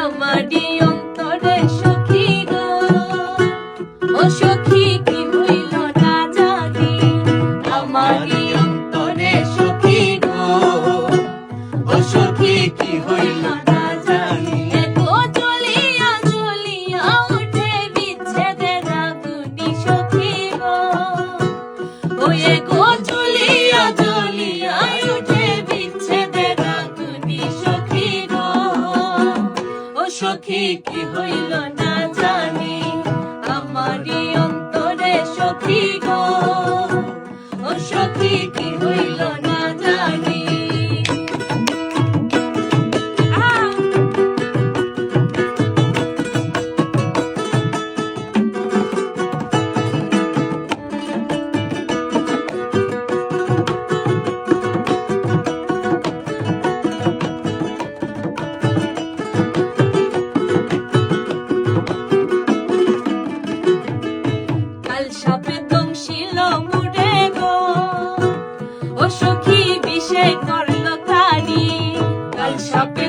আমারই অন্তরে সখী গো, ও সখী কি হইল না জানি। আমারই অন্তরে সখী গো, ও সখী কি হইল না জানি। গো জ্বলিয়া জ্বলিয়া উঠে বিচ্ছেদের আগুনি সখী গো, ওয়ে গো জ্বলিয়া জ্বলিয়া উঠে বিচ্ছেদের আগুনি সখী গো, ও সখী কি হইল না জানি। আমারই অন্তরে সখী গো, ও সখী কি হইল না জানি। কাল সাপে দংশিল মুরে গো, ও সখী বিষে করল তারি। কাল সাপে